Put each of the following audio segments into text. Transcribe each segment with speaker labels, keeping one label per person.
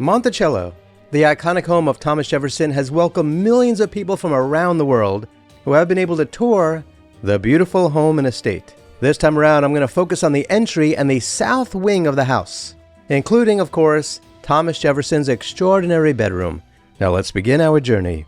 Speaker 1: Monticello, the iconic home of Thomas Jefferson, has welcomed millions of people from around the world who have been able to tour the beautiful home and estate. This time around, I'm going to focus on the entry and the south wing of the house, including, of course, Thomas Jefferson's extraordinary bedroom. Now let's begin our journey.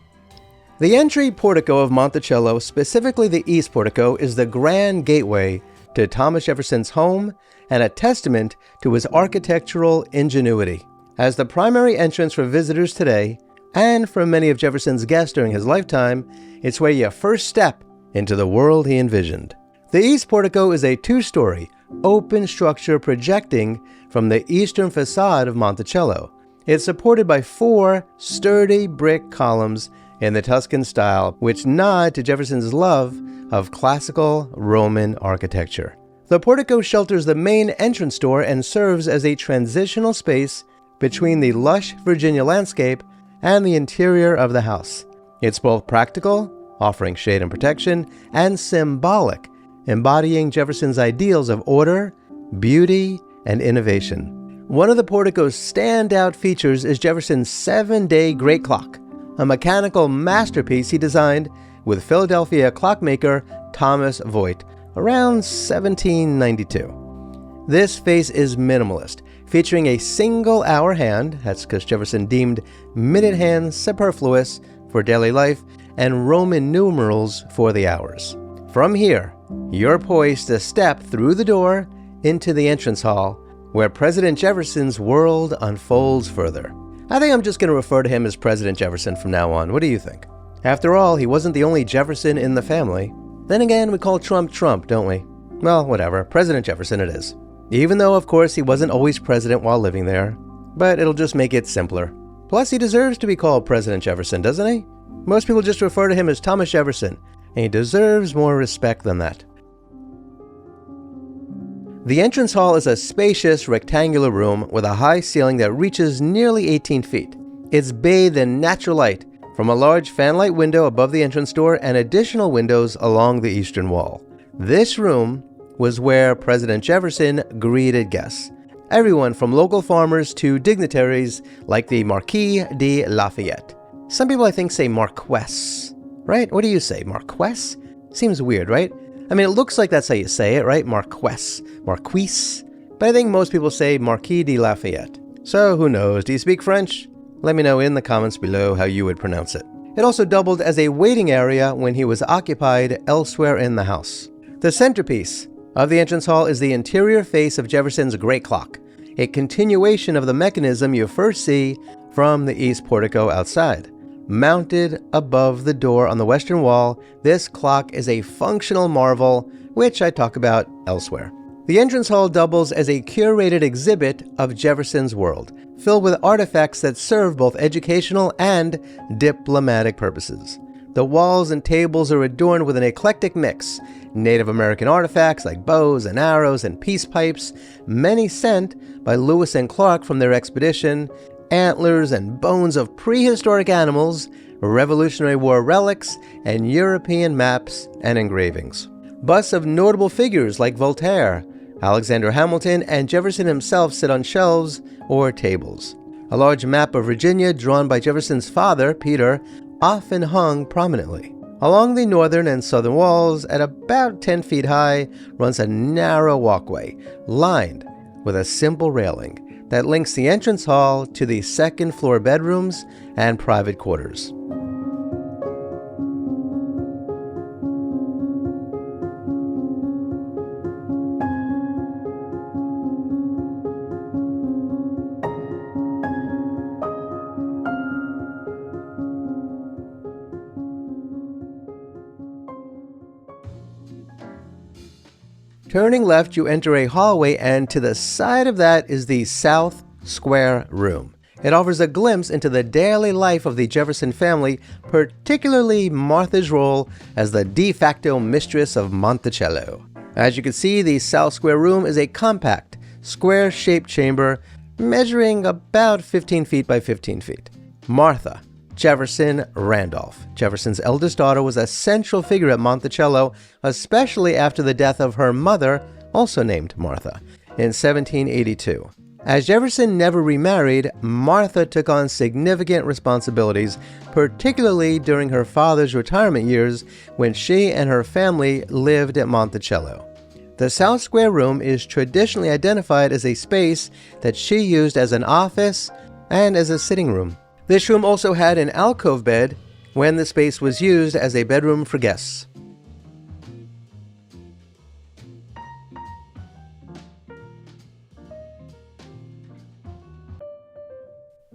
Speaker 1: The entry portico of Monticello, specifically the east portico, is the grand gateway to Thomas Jefferson's home and a testament to his architectural ingenuity. As the primary entrance for visitors today, and for many of Jefferson's guests during his lifetime, it's where you first step into the world he envisioned. The east portico is a two-story, open structure projecting from the eastern facade of Monticello. It's supported by four sturdy brick columns in the Tuscan style, which nod to Jefferson's love of classical Roman architecture. The portico shelters the main entrance door and serves as a transitional space between the lush Virginia landscape and the interior of the house. It's both practical, offering shade and protection, and symbolic, embodying Jefferson's ideals of order, beauty, and innovation. One of the portico's standout features is Jefferson's 7-day great clock, a mechanical masterpiece he designed with Philadelphia clockmaker Thomas Voigt around 1792. This face is minimalist, featuring a single-hour hand, that's because Jefferson deemed minute hands superfluous for daily life, and Roman numerals for the hours. From here, you're poised to step through the door into the entrance hall, where President Jefferson's world unfolds further. I think I'm just going to refer to him as President Jefferson from now on. What do you think? After all, he wasn't the only Jefferson in the family. Then again, we call Trump Trump, don't we? Well, whatever. President Jefferson it is. Even though, of course, he wasn't always president while living there. But it'll just make it simpler. Plus, he deserves to be called President Jefferson, doesn't he? Most people just refer to him as Thomas Jefferson, and he deserves more respect than that. The entrance hall is a spacious rectangular room with a high ceiling that reaches nearly 18 feet. It's bathed in natural light from a large fanlight window above the entrance door and additional windows along the eastern wall. This room was where President Jefferson greeted guests. Everyone from local farmers to dignitaries like the Marquis de Lafayette. Some people I think say Marquess, right? What do you say, Marquess? Seems weird, right? I mean, it looks like that's how you say it, right? Marquess, Marquise. But I think most people say Marquis de Lafayette. So who knows? Do you speak French? Let me know in the comments below how you would pronounce it. It also doubled as a waiting area when he was occupied elsewhere in the house. The centerpiece of the entrance hall is the interior face of Jefferson's great clock, a continuation of the mechanism you first see from the east portico outside. Mounted above the door on the western wall, this clock is a functional marvel, which I talk about elsewhere. The entrance hall doubles as a curated exhibit of Jefferson's world, filled with artifacts that serve both educational and diplomatic purposes. The walls and tables are adorned with an eclectic mix: Native American artifacts like bows and arrows and peace pipes, many sent by Lewis and Clark from their expedition, antlers and bones of prehistoric animals, Revolutionary War relics, and European maps and engravings. Busts of notable figures like Voltaire, Alexander Hamilton, and Jefferson himself sit on shelves or tables. A large map of Virginia drawn by Jefferson's father, Peter, often hung prominently. Along the northern and southern walls, at about 10 feet high, runs a narrow walkway, lined with a simple railing that links the entrance hall to the second floor bedrooms and private quarters. Turning left, you enter a hallway, and to the side of that is the South Square Room. It offers a glimpse into the daily life of the Jefferson family, particularly Martha's role as the de facto mistress of Monticello. As you can see, the South Square Room is a compact, square-shaped chamber measuring about 15 feet by 15 feet. Martha Jefferson Randolph, Jefferson's eldest daughter, was a central figure at Monticello, especially after the death of her mother, also named Martha, in 1782. As Jefferson never remarried, Martha took on significant responsibilities, particularly during her father's retirement years when she and her family lived at Monticello. The South Square room is traditionally identified as a space that she used as an office and as a sitting room. This room also had an alcove bed when the space was used as a bedroom for guests.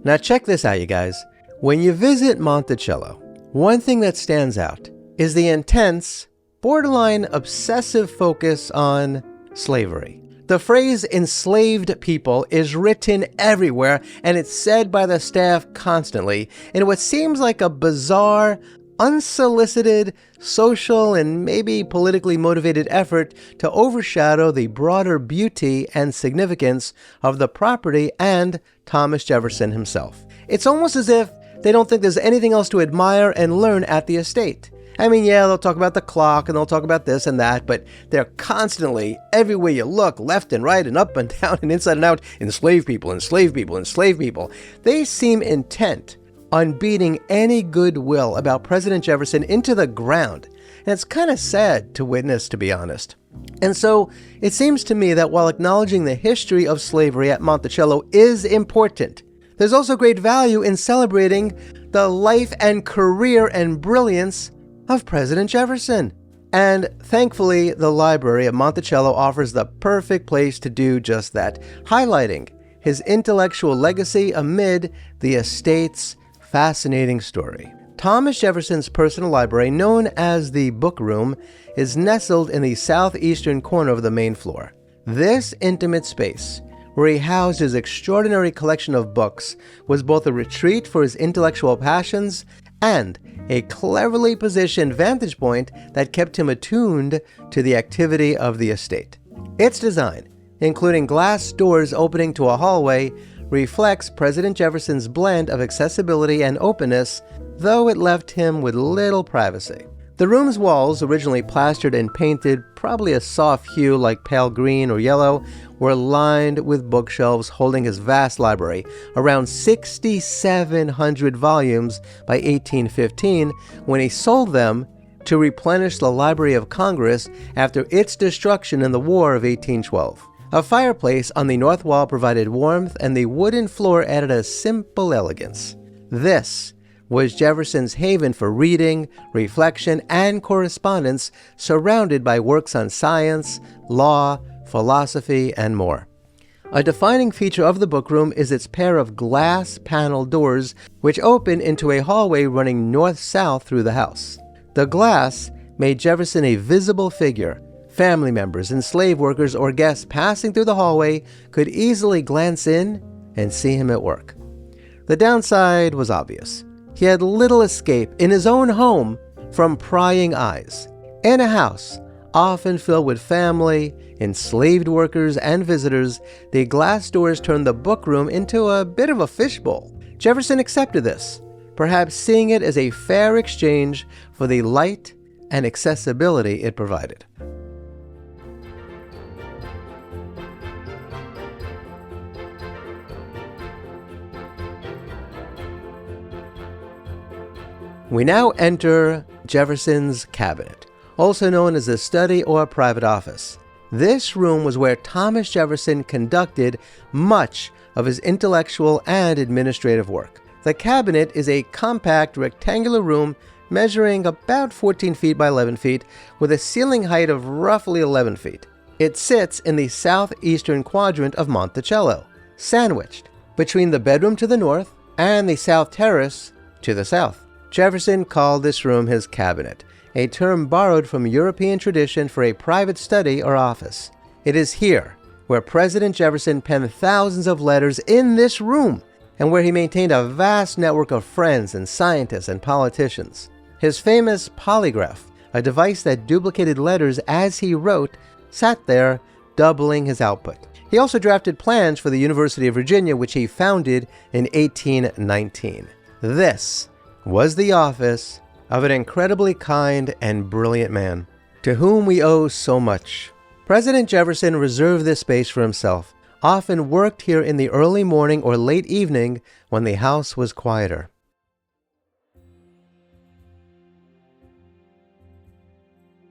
Speaker 1: Now check this out, you guys. When you visit Monticello, one thing that stands out is the intense, borderline obsessive focus on slavery. The phrase enslaved people is written everywhere, and it's said by the staff constantly in what seems like a bizarre, unsolicited, social, and maybe politically motivated effort to overshadow the broader beauty and significance of the property and Thomas Jefferson himself. It's almost as if they don't think there's anything else to admire and learn at the estate. I mean, yeah, they'll talk about the clock and they'll talk about this and that, but they're constantly, everywhere you look, left and right and up and down and inside and out, enslaved people, enslaved people, enslaved people. They seem intent on beating any goodwill about President Jefferson into the ground. And it's kind of sad to witness, to be honest. And so it seems to me that while acknowledging the history of slavery at Monticello is important, there's also great value in celebrating the life and career and brilliance of President Jefferson. And thankfully, the library at Monticello offers the perfect place to do just that, highlighting his intellectual legacy amid the estate's fascinating story. Thomas Jefferson's personal library, known as the Book Room, is nestled in the southeastern corner of the main floor. This intimate space, where he housed his extraordinary collection of books, was both a retreat for his intellectual passions and a cleverly positioned vantage point that kept him attuned to the activity of the estate. Its design, including glass doors opening to a hallway, reflects President Jefferson's blend of accessibility and openness, though it left him with little privacy. The room's walls, originally plastered and painted probably a soft hue like pale green or yellow, were lined with bookshelves holding his vast library, around 6,700 volumes by 1815, when he sold them to replenish the Library of Congress after its destruction in the War of 1812. A fireplace on the north wall provided warmth, and the wooden floor added a simple elegance. This was Jefferson's haven for reading, reflection, and correspondence, surrounded by works on science, law, philosophy, and more. A defining feature of the book room is its pair of glass panel doors, which open into a hallway running north-south through the house. The glass made Jefferson a visible figure. Family members and slave workers or guests passing through the hallway could easily glance in and see him at work. The downside was obvious. He had little escape in his own home from prying eyes. In a house often filled with family, enslaved workers, and visitors, the glass doors turned the book room into a bit of a fishbowl. Jefferson accepted this, perhaps seeing it as a fair exchange for the light and accessibility it provided. We now enter Jefferson's cabinet, also known as a study or a private office. This room was where Thomas Jefferson conducted much of his intellectual and administrative work. The cabinet is a compact rectangular room measuring about 14 feet by 11 feet with a ceiling height of roughly 11 feet. It sits in the southeastern quadrant of Monticello, sandwiched between the bedroom to the north and the south terrace to the south. Jefferson called this room his cabinet, a term borrowed from European tradition for a private study or office. It is here where President Jefferson penned thousands of letters in this room, and where he maintained a vast network of friends and scientists and politicians. His famous polygraph, a device that duplicated letters as he wrote, sat there, doubling his output. He also drafted plans for the University of Virginia, which he founded in 1819. This was the office of an incredibly kind and brilliant man, to whom we owe so much. President Jefferson reserved this space for himself, often worked here in the early morning or late evening when the house was quieter.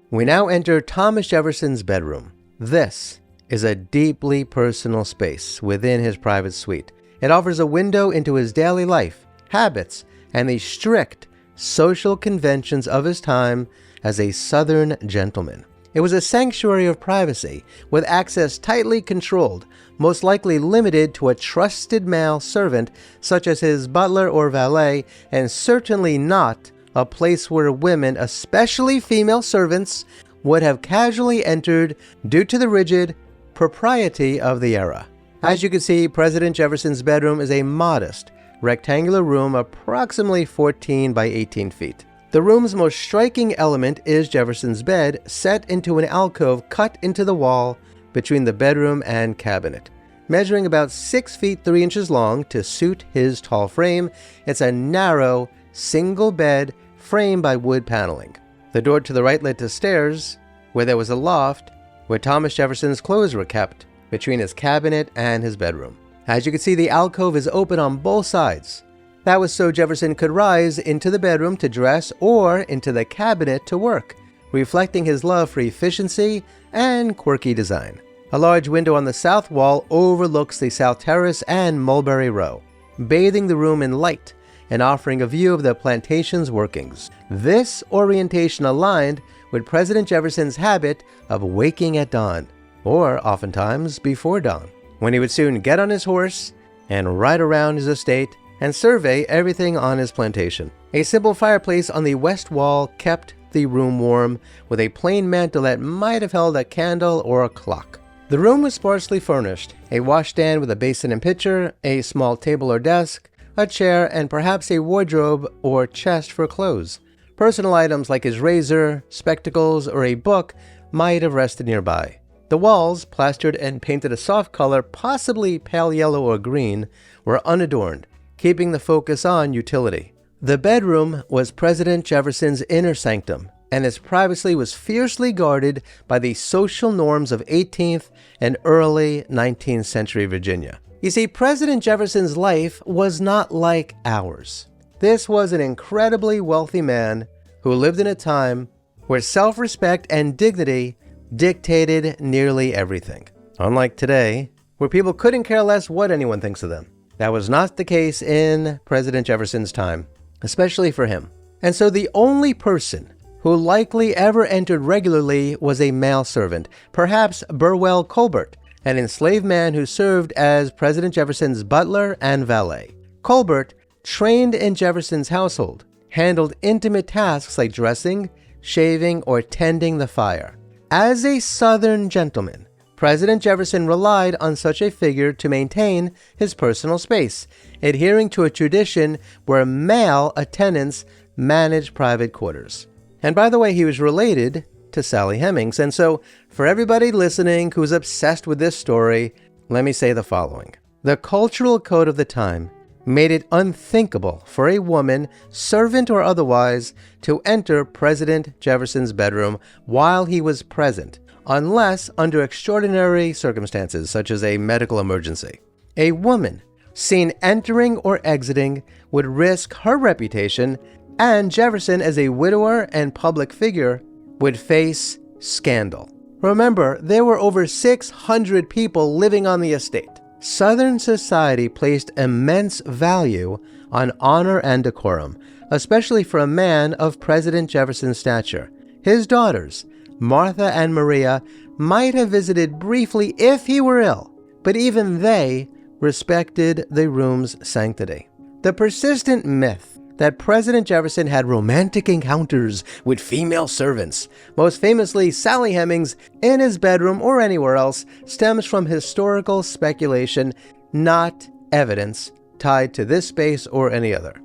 Speaker 1: We now enter Thomas Jefferson's bedroom. This is a deeply personal space within his private suite. It offers a window into his daily life, habits, and the strict social conventions of his time as a Southern gentleman. It was a sanctuary of privacy, with access tightly controlled, most likely limited to a trusted male servant such as his butler or valet, and certainly not a place where women, especially female servants, would have casually entered due to the rigid propriety of the era. As you can see, President Jefferson's bedroom is a modest, rectangular room approximately 14 by 18 feet. The room's most striking element is Jefferson's bed, set into an alcove cut into the wall between the bedroom and cabinet. Measuring about 6 feet 3 inches long to suit his tall frame, it's a narrow, single bed framed by wood paneling. The door to the right led to stairs, where there was a loft where Thomas Jefferson's clothes were kept, between his cabinet and his bedroom. As you can see, the alcove is open on both sides. That was so Jefferson could rise into the bedroom to dress or into the cabinet to work, reflecting his love for efficiency and quirky design. A large window on the south wall overlooks the South Terrace and Mulberry Row, bathing the room in light and offering a view of the plantation's workings. This orientation aligned with President Jefferson's habit of waking at dawn, or oftentimes before dawn, when he would soon get on his horse and ride around his estate and survey everything on his plantation. A simple fireplace on the west wall kept the room warm, with a plain mantel that might have held a candle or a clock. The room was sparsely furnished: a washstand with a basin and pitcher, a small table or desk, a chair, and perhaps a wardrobe or chest for clothes. Personal items like his razor, spectacles, or a book might have rested nearby. The walls, plastered and painted a soft color, possibly pale yellow or green, were unadorned, keeping the focus on utility. The bedroom was President Jefferson's inner sanctum, and its privacy was fiercely guarded by the social norms of 18th and early 19th century Virginia. You see, President Jefferson's life was not like ours. This was an incredibly wealthy man who lived in a time where self-respect and dignity dictated nearly everything. Unlike today, where people couldn't care less what anyone thinks of them. That was not the case in President Jefferson's time, especially for him. And so the only person who likely ever entered regularly was a male servant, perhaps Burwell Colbert, an enslaved man who served as President Jefferson's butler and valet. Colbert, trained in Jefferson's household, handled intimate tasks like dressing, shaving, or tending the fire. As a Southern gentleman, President Jefferson relied on such a figure to maintain his personal space, adhering to a tradition where male attendants managed private quarters. And by the way, he was related to Sally Hemings. And so, for everybody listening who's obsessed with this story, let me say the following. The cultural code of the time made it unthinkable for a woman, servant or otherwise, to enter President Jefferson's bedroom while he was present, unless under extraordinary circumstances, such as a medical emergency. A woman seen entering or exiting would risk her reputation, and Jefferson, as a widower and public figure, would face scandal. Remember, there were over 600 people living on the estate. Southern society placed immense value on honor and decorum, especially for a man of President Jefferson's stature. His daughters, Martha and Maria, might have visited briefly if he were ill, but even they respected the room's sanctity. The persistent myth that President Jefferson had romantic encounters with female servants, most famously Sally Hemings, in his bedroom or anywhere else, stems from historical speculation, not evidence tied to this space or any other.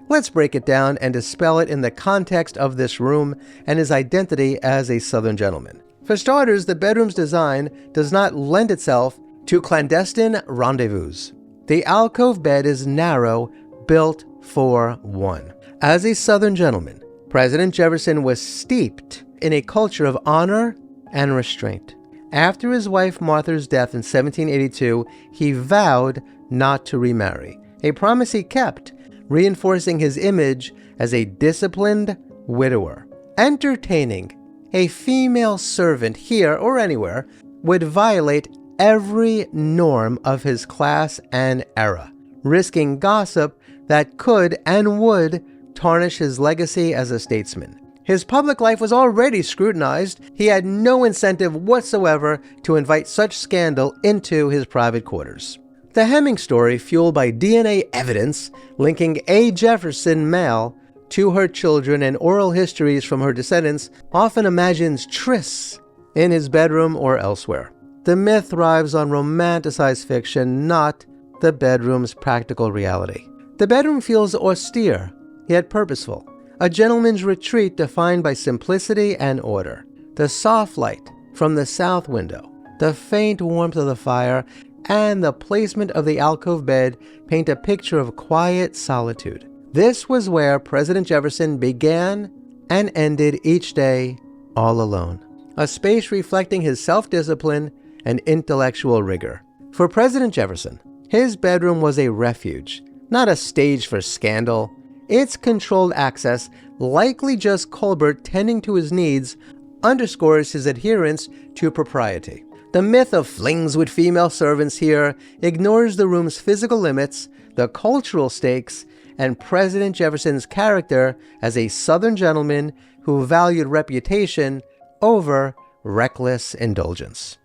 Speaker 1: Let's break it down and dispel it in the context of this room and his identity as a Southern gentleman. For starters, the bedroom's design does not lend itself to clandestine rendezvous. The alcove bed is narrow, built for one. As a Southern gentleman, President Jefferson was steeped in a culture of honor and restraint. After his wife Martha's death in 1782, he vowed not to remarry, a promise he kept, reinforcing his image as a disciplined widower. Entertaining a female servant here or anywhere would violate every norm of his class and era, risking gossip that could and would tarnish his legacy as a statesman. His public life was already scrutinized. He had no incentive whatsoever to invite such scandal into his private quarters. The Hemming story, fueled by DNA evidence linking A. Jefferson, male, to her children and oral histories from her descendants, often imagines trysts in his bedroom or elsewhere. The myth thrives on romanticized fiction, not the bedroom's practical reality. The bedroom feels austere, yet purposeful, a gentleman's retreat defined by simplicity and order. The soft light from the south window, the faint warmth of the fire, and the placement of the alcove bed paint a picture of quiet solitude. This was where President Jefferson began and ended each day all alone, a space reflecting his self-discipline and intellectual rigor. For President Jefferson, his bedroom was a refuge, not a stage for scandal. Its controlled access, likely just Colbert tending to his needs, underscores his adherence to propriety. The myth of flings with female servants here ignores the room's physical limits, the cultural stakes, and President Jefferson's character as a Southern gentleman who valued reputation over reckless indulgence.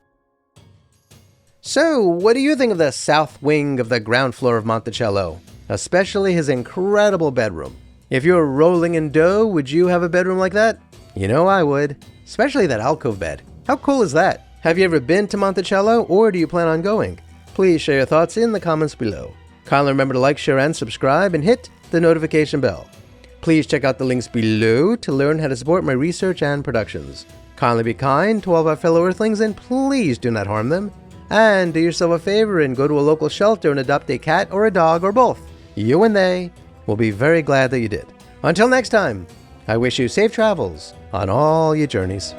Speaker 1: So, what do you think of the south wing of the ground floor of Monticello? Especially his incredible bedroom. If you were rolling in dough, would you have a bedroom like that? You know I would. Especially that alcove bed. How cool is that? Have you ever been to Monticello, or do you plan on going? Please share your thoughts in the comments below. Kindly remember to like, share, and subscribe, and hit the notification bell. Please check out the links below to learn how to support my research and productions. Kindly be kind to all of our fellow Earthlings, and please do not harm them. And do yourself a favor and go to a local shelter and adopt a cat or a dog or both. You and they will be very glad that you did. Until next time, I wish you safe travels on all your journeys.